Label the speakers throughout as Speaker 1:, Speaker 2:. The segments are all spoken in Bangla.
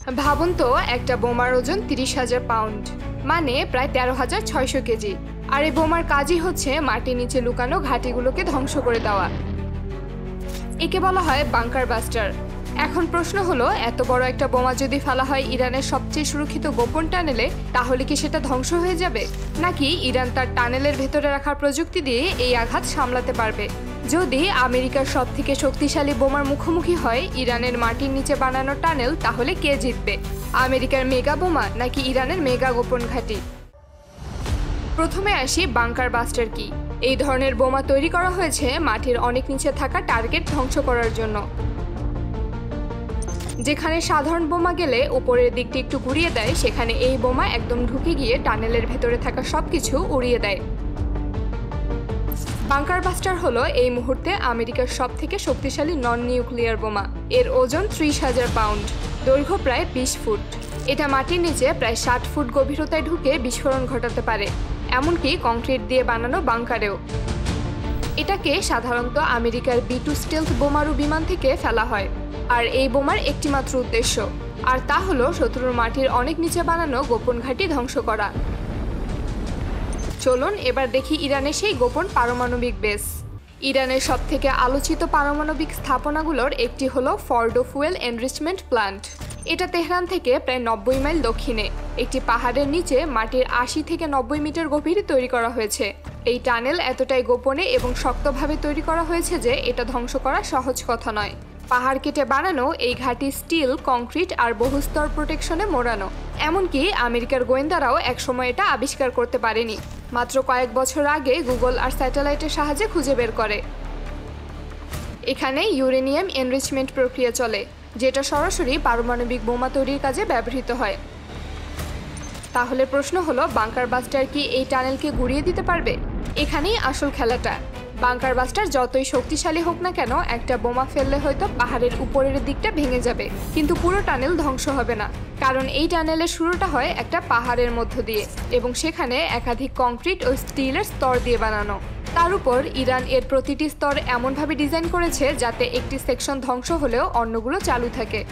Speaker 1: ভাবুন তো, একটা বোমার ওজন ৩০,০০০ পাউন্ড, মানে প্রায় ১৩,৬০০ কেজি। আর এই বোমার কাজই হচ্ছে মাটির নিচে লুকানো ঘাঁটিগুলোকে ধ্বংস করে দেওয়া। একে বলা হয় বাংকার বাস্টার। এখন প্রশ্ন হলো, এত বড় একটা বোমা যদি ফেলা হয় ইরানের সবচেয়ে সুরক্ষিত গোপন টানেলে, তাহলে কি সেটা ধ্বংস হয়ে যাবে, নাকি ইরান তার টানেলের ভেতরে রাখার প্রযুক্তি দিয়ে এই আঘাত সামলাতে পারবে? যদি আমেরিকার সবথেকে শক্তিশালী বোমার মুখোমুখি হয় ইরানের মাটির নিচে বানানো টানেল, তাহলে কে জিতবে, আমেরিকার মেগা বোমা নাকি ইরানের মেগা গোপন ঘাঁটি? প্রথমে আসি বাংকার বাস্টার কি। এই ধরনের বোমা তৈরি করা হয়েছে মাটির অনেক নিচে থাকা টার্গেট ধ্বংস করার জন্য। যেখানে সাধারণ বোমা গেলে উপরের দিকটি একটু ঘুরিয়ে দেয়, সেখানে এই বোমা একদম ঢুকে গিয়ে টানেলের ভেতরে থাকা সবকিছু উড়িয়ে দেয়। বাংকার বাস্টার হলো এই মুহূর্তে আমেরিকার সবথেকে শক্তিশালী নন নিউক্লিয়ার বোমা। এর ওজন ৩০,০০০ পাউন্ড, দৈর্ঘ্য প্রায় ২০ ফুট। এটা মাটির নিচে প্রায় ৬০ ফুট গভীরতায় ঢুকে বিস্ফোরণ ঘটাতে পারে, এমনকি কংক্রিট দিয়ে বানানো বাংকারেও। এটাকে সাধারণত আমেরিকার B-2 স্টেলথ বোমারু বিমান থেকে ফেলা হয়। আর এই বোমার একটি মাত্র উদ্দেশ্য, আর তা হলো শত্রুর মাটির অনেক নিচে বানানো গোপন ঘাঁটি ধ্বংস করা। চলুন এবার দেখি ইরানের সেই গোপন পারমাণবিক বেস। ইরানের সবথেকে আলোচিত পারমাণবিক স্থাপনাগুলোর একটি হলো ফর্ডো ফুয়েল এনরিচমেন্ট প্ল্যান্ট। এটা তেহরান থেকে প্রায় ৯০ মাইল দক্ষিণে একটি পাহাড়ের নিচে মাটির ৮০ থেকে ৯০ মিটার গভীরে তৈরি করা হয়েছে। এই টানেল এতটাই গোপনে এবং শক্তভাবে তৈরি করা হয়েছে যে এটা ধ্বংস করা সহজ কথা নয়। পাহাড় কেটে বানানো এই ঘাঁটি স্টিল, কংক্রিট আর বহুস্তর প্রোটেকশনে মোড়ানো। এমনকি আমেরিকার গোয়েন্দারাও একসময় এটা আবিষ্কার করতে পারেনি, মাত্র কয়েক বছর আগে গুগল আর স্যাটেলাইটের সাহায্যে খুঁজে বের করে। এখানে ইউরেনিয়াম এনরিচমেন্ট প্রক্রিয়া চলে, যেটা সরাসরি পারমাণবিক বোমা তৈরির কাজে ব্যবহৃত হয়। তাহলে প্রশ্ন হলো, বাংকার বাস্টার কি এই টানেলকে গুঁড়িয়ে দিতে পারবে? এখানেই আসল খেলাটা। বাংকার বাস্টার যতই শক্তিশালী হোক না কেন, একটা বোমা ফেললে হয়তো পাহাড়ের উপরের দিকটা ভেঙে যাবে, কিন্তু পুরো টানেল ধ্বংস হবে না। কারণ এই টানেলের শুরুটা হয় একটা পাহাড়ের মধ্য দিয়ে, এবং সেখানে একাধিক কংক্রিট ও স্টিলের স্তর দিয়ে বানানো। তার উপর ইরান এর প্রতিটি স্তর এমনভাবে ডিজাইন করেছে যাতে একটি সেকশন ধ্বংস হলেও অন্যগুলো চালু থাকে।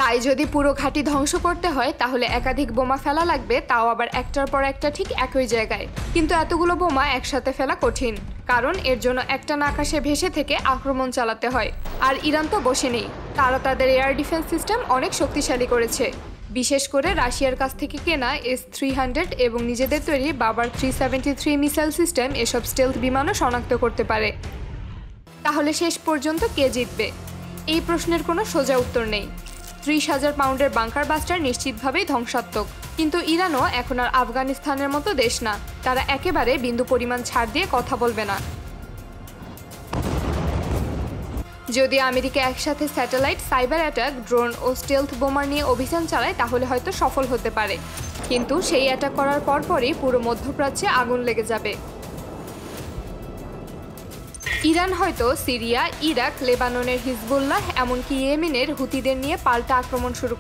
Speaker 1: তাই যদি পুরো ঘাঁটি ধ্বংস করতে হয়, তাহলে একাধিক বোমা ফেলা লাগবে, তাও আবার একটার পর একটা ঠিক একই জায়গায়। কিন্তু এতগুলো বোমা একসাথে ফেলা কঠিন, কারণ এর জন্য একটানা আকাশে ভেসে থেকে আক্রমণ চালাতে হয়। আর ইরান তো বসে নেই, তারা তাদের এয়ার ডিফেন্স সিস্টেম অনেক শক্তিশালী করেছে। বিশেষ করে রাশিয়ার কাছ থেকে কেনা S-300 এবং নিজেদের তৈরি বাবার 373 মিসাইল সিস্টেম এসব স্টেলথ বিমানও শনাক্ত করতে পারে। তাহলে শেষ পর্যন্ত কে জিতবে? এই প্রশ্নের কোনো সোজা উত্তর নেই। ৩০,০০০ পাউন্ডের বাংকার বাস্টার নিশ্চিতভাবেই ধ্বংসাত্মক, কিন্তু ইরানও এখন আর আফগানিস্তানের মতো দেশ না, তারা একেবারে বিন্দু পরিমাণ ছাড় দিয়ে কথা বলবে না। যদি আমেরিকা একসাথে স্যাটেলাইট, সাইবার অ্যাটাক, ড্রোন ও স্টেলথ বোমার নিয়ে অভিযান চালায়, তাহলে হয়তো সফল হতে পারে, কিন্তু সেই অ্যাটাক করার পরপরই পুরো মধ্যপ্রাচ্যে আগুন লেগে যাবে। ইরান হয়তো সিরিয়া, ইরাক, লেবাননের হিজবুল্লাহ, এমনকি ইয়েমেনের হুতিদের নিয়ে পাল্টা আক্রমণ শুরু